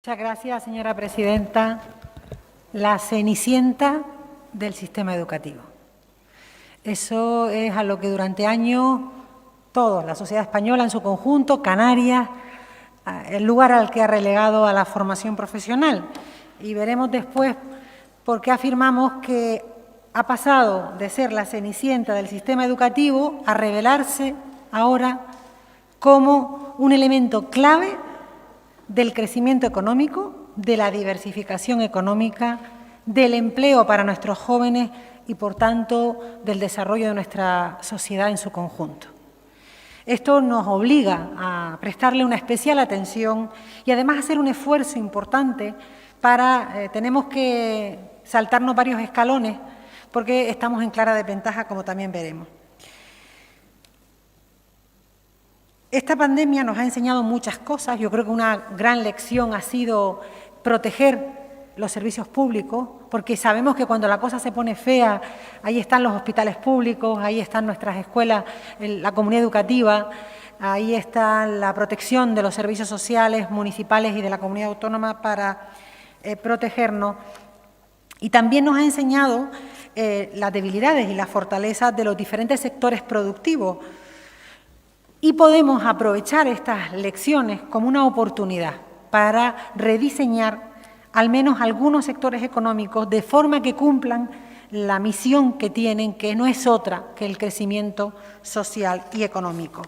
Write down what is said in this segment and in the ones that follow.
Muchas gracias, señora presidenta. La cenicienta del sistema educativo. Eso es a lo que durante años todos, la sociedad española en su conjunto, Canarias, el lugar al que ha relegado a la formación profesional. Y veremos después por qué afirmamos que ha pasado de ser la cenicienta del sistema educativo a revelarse ahora como un elemento clave del crecimiento económico, de la diversificación económica, del empleo para nuestros jóvenes y, por tanto, del desarrollo de nuestra sociedad en su conjunto. Esto nos obliga a prestarle una especial atención y, además, a hacer un esfuerzo importante para… tenemos que saltarnos varios escalones porque estamos en clara desventaja, como también veremos. Esta pandemia nos ha enseñado muchas cosas. Yo creo que una gran lección ha sido proteger los servicios públicos, porque sabemos que cuando la cosa se pone fea, ahí están los hospitales públicos, ahí están nuestras escuelas, la comunidad educativa, ahí está la protección de los servicios sociales municipales y de la comunidad autónoma para protegernos. Y también nos ha enseñado las debilidades y las fortalezas de los diferentes sectores productivos. Y podemos aprovechar estas lecciones como una oportunidad para rediseñar al menos algunos sectores económicos de forma que cumplan la misión que tienen, que no es otra que el crecimiento social y económico.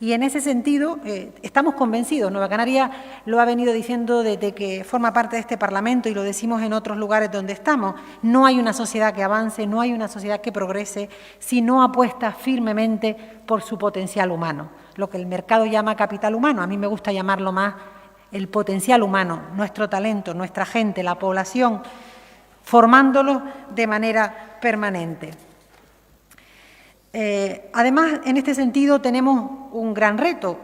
Y en ese sentido estamos convencidos, Nueva Canarias lo ha venido diciendo desde que forma parte de este Parlamento y lo decimos en otros lugares donde estamos, no hay una sociedad que avance, no hay una sociedad que progrese si no apuesta firmemente por su potencial humano, lo que el mercado llama capital humano, a mí me gusta llamarlo más el potencial humano, nuestro talento, nuestra gente, la población, formándolos de manera permanente. Además, en este sentido, tenemos un gran reto,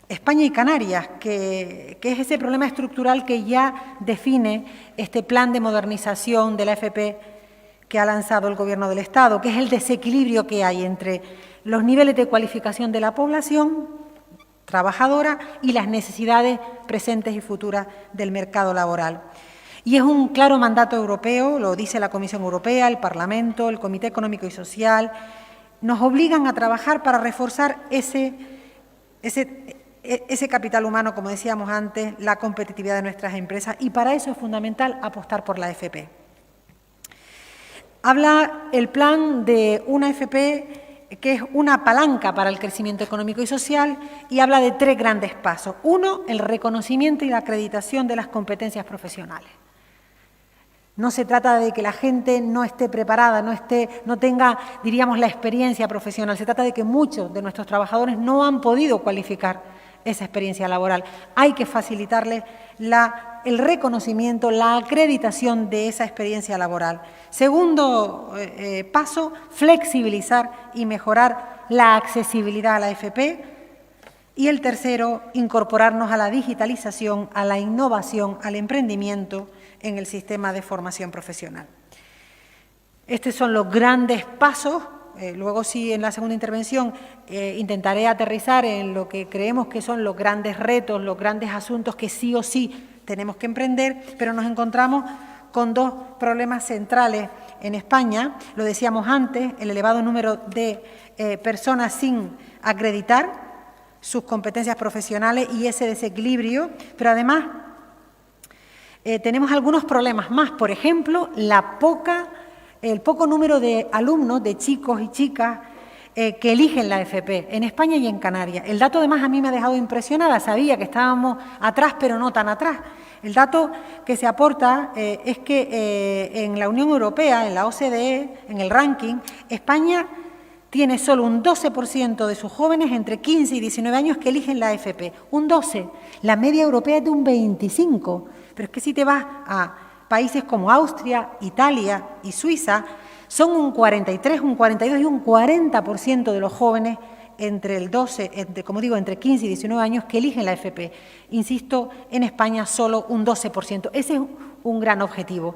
España y Canarias, que es ese problema estructural que ya define este plan de modernización de la FP que ha lanzado el Gobierno del Estado, que es el desequilibrio que hay entre los niveles de cualificación de la población trabajadora y las necesidades presentes y futuras del mercado laboral. Y es un claro mandato europeo, lo dice la Comisión Europea, el Parlamento, el Comité Económico y Social, nos obligan a trabajar para reforzar ese capital humano, como decíamos antes, la competitividad de nuestras empresas, y para eso es fundamental apostar por la FP. Habla el plan de una FP que es una palanca para el crecimiento económico y social y habla de tres grandes pasos. Uno, el reconocimiento y la acreditación de las competencias profesionales. No se trata de que la gente no esté preparada, no tenga, diríamos, la experiencia profesional. Se trata de que muchos de nuestros trabajadores no han podido cualificar esa experiencia laboral. Hay que facilitarles el reconocimiento, la acreditación de esa experiencia laboral. Segundo paso, flexibilizar y mejorar la accesibilidad a la FP. Y el tercero, incorporarnos a la digitalización, a la innovación, al emprendimiento en el sistema de formación profesional. Estos son los grandes pasos. Luego sí, en la segunda intervención, intentaré aterrizar en lo que creemos que son los grandes retos, los grandes asuntos que sí o sí tenemos que emprender, pero nos encontramos con dos problemas centrales en España. Lo decíamos antes, el elevado número de personas sin acreditar sus competencias profesionales y ese desequilibrio, pero además tenemos algunos problemas más. Por ejemplo, el poco número de alumnos, de chicos y chicas que eligen la FP en España y en Canarias. El dato, además, a mí me ha dejado impresionada. Sabía que estábamos atrás, pero no tan atrás. El dato que se aporta es que en la Unión Europea, en la OCDE, en el ranking, España tiene solo un 12% de sus jóvenes entre 15 y 19 años que eligen la FP. Un 12%. La media europea es de un 25%. Pero es que si te vas a países como Austria, Italia y Suiza, son un 43, un 42 y un 40% de los jóvenes entre el 12, entre 15 y 19 años que eligen la FP. Insisto, en España solo un 12%. Ese es un gran objetivo.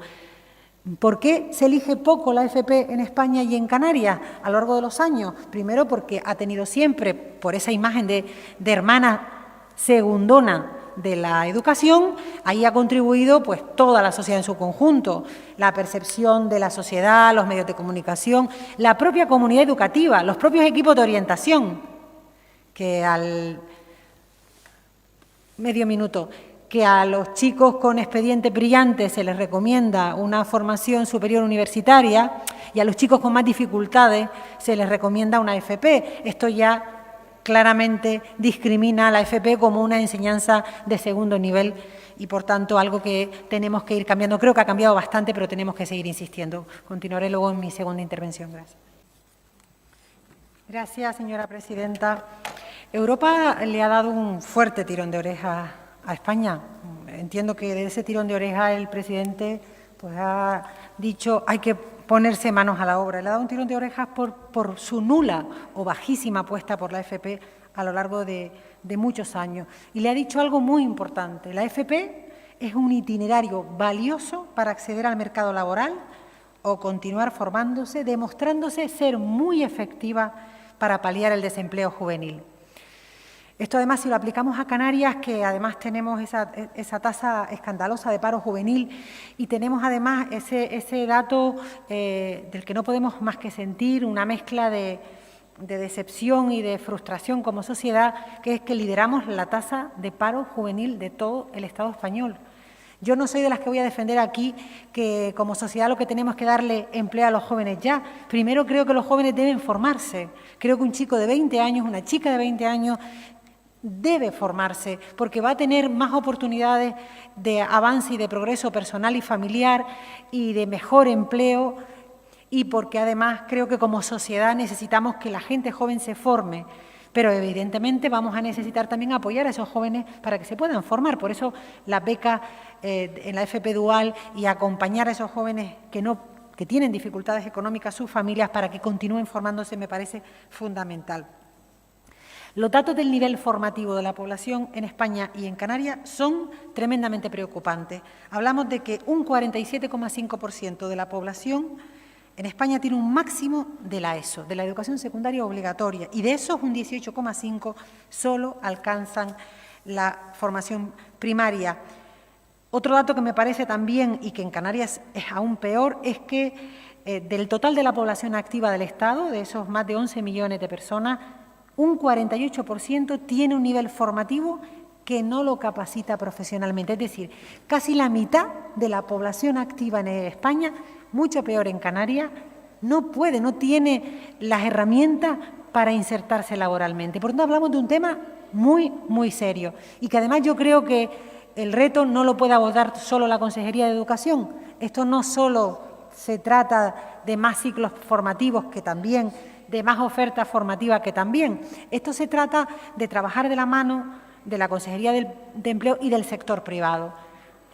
¿Por qué se elige poco la FP en España y en Canarias a lo largo de los años? Primero porque ha tenido siempre, por esa imagen de hermana segundona, de la educación, ahí ha contribuido pues toda la sociedad en su conjunto, la percepción de la sociedad, los medios de comunicación, la propia comunidad educativa, los propios equipos de orientación, que que a los chicos con expedientes brillantes se les recomienda una formación superior universitaria y a los chicos con más dificultades se les recomienda una FP. Esto ya claramente discrimina a la FP como una enseñanza de segundo nivel y, por tanto, algo que tenemos que ir cambiando. Creo que ha cambiado bastante, pero tenemos que seguir insistiendo. Continuaré luego en mi segunda intervención. Gracias. Gracias, señora presidenta. Europa le ha dado un fuerte tirón de oreja a España. Entiendo que de ese tirón de oreja el presidente pues ha dicho hay que ponerse manos a la obra. Le ha dado un tirón de orejas por su nula o bajísima apuesta por la FP a lo largo de muchos años. Y le ha dicho algo muy importante. La FP es un itinerario valioso para acceder al mercado laboral o continuar formándose, demostrándose ser muy efectiva para paliar el desempleo juvenil. Esto, además, si lo aplicamos a Canarias, que además tenemos esa tasa escandalosa de paro juvenil y tenemos, además, ese dato del que no podemos más que sentir una mezcla de decepción y de frustración como sociedad, que es que lideramos la tasa de paro juvenil de todo el Estado español. Yo no soy de las que voy a defender aquí que como sociedad lo que tenemos es que darle empleo a los jóvenes ya. Primero, creo que los jóvenes deben formarse. Creo que un chico de 20 años, una chica de 20 años debe formarse porque va a tener más oportunidades de avance y de progreso personal y familiar y de mejor empleo, y porque además creo que como sociedad necesitamos que la gente joven se forme, pero evidentemente vamos a necesitar también apoyar a esos jóvenes para que se puedan formar. Por eso la beca en la FP Dual y acompañar a esos jóvenes que tienen dificultades económicas, sus familias, para que continúen formándose, me parece fundamental. Los datos del nivel formativo de la población en España y en Canarias son tremendamente preocupantes. Hablamos de que un 47,5% de la población en España tiene un máximo de la ESO, de la educación secundaria obligatoria, y de esos un 18,5% solo alcanzan la formación primaria. Otro dato que me parece también, y que en Canarias es aún peor, es que del total de la población activa del Estado, de esos más de 11 millones de personas, un 48% tiene un nivel formativo que no lo capacita profesionalmente. Es decir, casi la mitad de la población activa en España, mucho peor en Canarias, no tiene las herramientas para insertarse laboralmente. Por tanto, hablamos de un tema muy, muy serio y que además yo creo que el reto no lo puede abordar solo la Consejería de Educación. Esto no solo se trata de más ciclos formativos, que también, de más oferta formativa, que también. Esto se trata de trabajar de la mano de la Consejería de Empleo y del sector privado.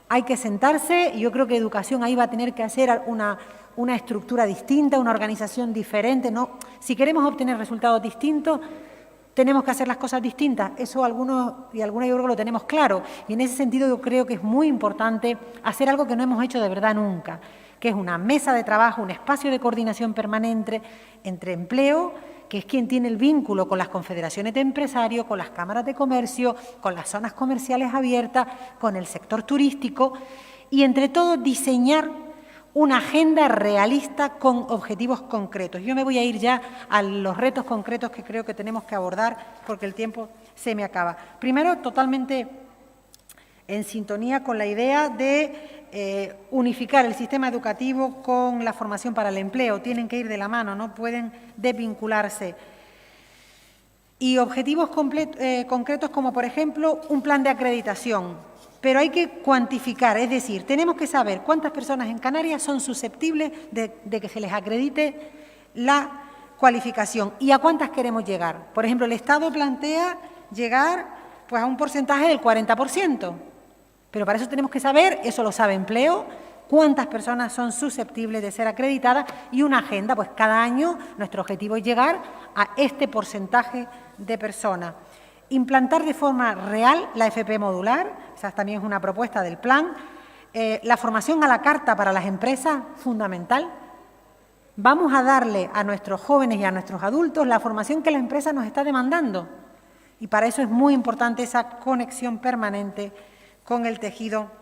Hay que sentarse y yo creo que Educación ahí va a tener que hacer una estructura distinta, una organización diferente. ¿No? Si queremos obtener resultados distintos, tenemos que hacer las cosas distintas. Eso algunos yo creo que lo tenemos claro. Y en ese sentido yo creo que es muy importante hacer algo que no hemos hecho de verdad nunca, que es una mesa de trabajo, un espacio de coordinación permanente entre empleo, que es quien tiene el vínculo con las confederaciones de empresarios, con las cámaras de comercio, con las zonas comerciales abiertas, con el sector turístico, y entre todos diseñar una agenda realista con objetivos concretos. Yo me voy a ir ya a los retos concretos que creo que tenemos que abordar porque el tiempo se me acaba. Primero, totalmente en sintonía con la idea de unificar el sistema educativo con la formación para el empleo. Tienen que ir de la mano, no pueden desvincularse. Y objetivos concretos como, por ejemplo, un plan de acreditación. Pero hay que cuantificar, es decir, tenemos que saber cuántas personas en Canarias son susceptibles de que se les acredite la cualificación y a cuántas queremos llegar. Por ejemplo, el Estado plantea llegar pues, a un porcentaje del 40%. Pero para eso tenemos que saber, eso lo sabe Empleo, cuántas personas son susceptibles de ser acreditadas y una agenda. Pues cada año nuestro objetivo es llegar a este porcentaje de personas. Implantar de forma real la FP modular, esa también es una propuesta del plan. La formación a la carta para las empresas, fundamental. Vamos a darle a nuestros jóvenes y a nuestros adultos la formación que la empresa nos está demandando. Y para eso es muy importante esa conexión permanente con el tejido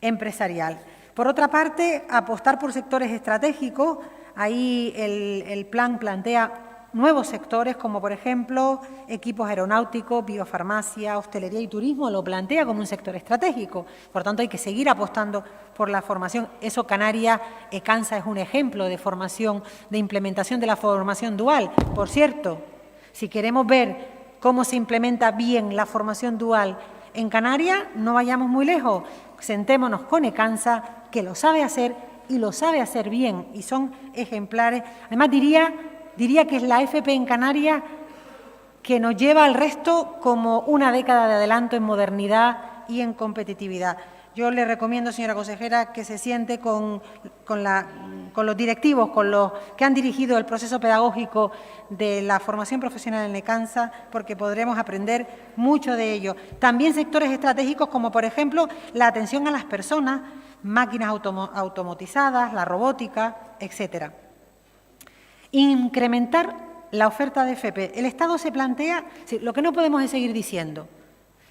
empresarial. Por otra parte, apostar por sectores estratégicos. Ahí el plan plantea nuevos sectores, como por ejemplo equipos aeronáuticos, biofarmacia, hostelería y turismo, lo plantea como un sector estratégico. Por tanto, hay que seguir apostando por la formación. Eso Canarias, ECANSA es un ejemplo de formación, de implementación de la formación dual. Por cierto, si queremos ver cómo se implementa bien la formación dual en Canarias, no vayamos muy lejos. Sentémonos con ECANSA, que lo sabe hacer y lo sabe hacer bien, y son ejemplares. Además, diría que es la FP en Canarias que nos lleva al resto como una década de adelanto en modernidad y en competitividad. Yo le recomiendo, señora consejera, que se siente con los directivos, con los que han dirigido el proceso pedagógico de la formación profesional en ECANSA, porque podremos aprender mucho de ello. También sectores estratégicos como, por ejemplo, la atención a las personas, máquinas automatizadas, la robótica, etcétera. Incrementar la oferta de FP. El Estado se plantea, lo que no podemos es seguir diciendo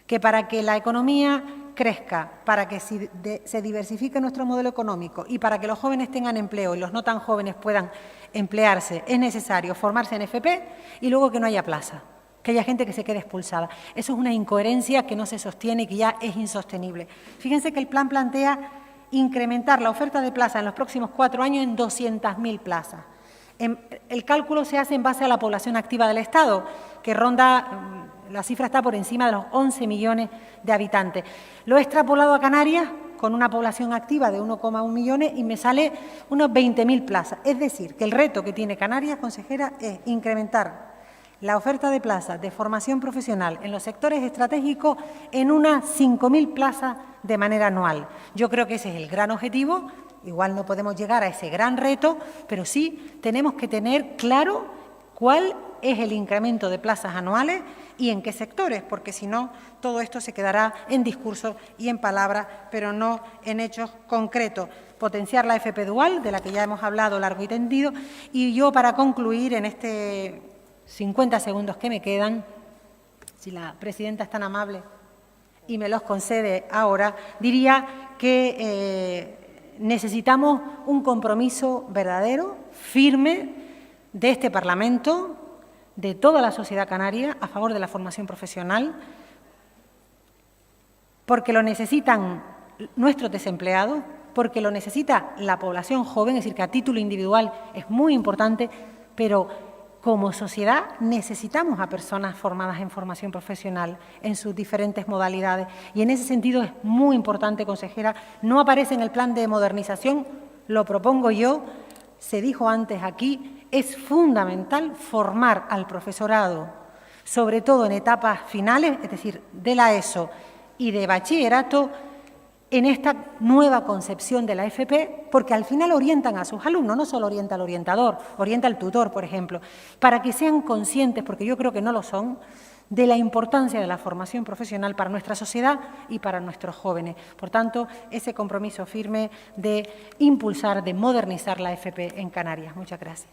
que para que la economía crezca, para que se diversifique nuestro modelo económico y para que los jóvenes tengan empleo y los no tan jóvenes puedan emplearse, es necesario formarse en FP y luego que no haya plaza, que haya gente que se quede expulsada. Eso es una incoherencia que no se sostiene y que ya es insostenible. Fíjense que el plan plantea incrementar la oferta de plazas en los próximos 4 años en 200.000 plazas. El cálculo se hace en base a la población activa del Estado, que ronda, la cifra está por encima de los 11 millones de habitantes. Lo he extrapolado a Canarias con una población activa de 1,1 millones y me sale unos 20.000 plazas. Es decir, que el reto que tiene Canarias, consejera, es incrementar la oferta de plazas de formación profesional en los sectores estratégicos en unas 5.000 plazas de manera anual. Yo creo que ese es el gran objetivo. Igual no podemos llegar a ese gran reto, pero sí tenemos que tener claro cuál es el incremento de plazas anuales y en qué sectores, porque si no, todo esto se quedará en discurso y en palabras, pero no en hechos concretos. Potenciar la FP dual, de la que ya hemos hablado largo y tendido, y yo para concluir en este 50 segundos que me quedan, si la presidenta es tan amable y me los concede ahora, diría que necesitamos un compromiso verdadero, firme, de este Parlamento, de toda la sociedad canaria, a favor de la formación profesional, porque lo necesitan nuestros desempleados, porque lo necesita la población joven, es decir, que a título individual es muy importante, pero como sociedad necesitamos a personas formadas en formación profesional en sus diferentes modalidades y en ese sentido es muy importante, consejera, no aparece en el plan de modernización, lo propongo yo, se dijo antes aquí, es fundamental formar al profesorado, sobre todo en etapas finales, es decir, de la ESO y de bachillerato, en esta nueva concepción de la FP, porque al final orientan a sus alumnos, no solo orienta al orientador, orienta al tutor, por ejemplo, para que sean conscientes, porque yo creo que no lo son, de la importancia de la formación profesional para nuestra sociedad y para nuestros jóvenes. Por tanto, ese compromiso firme de impulsar, de modernizar la FP en Canarias. Muchas gracias.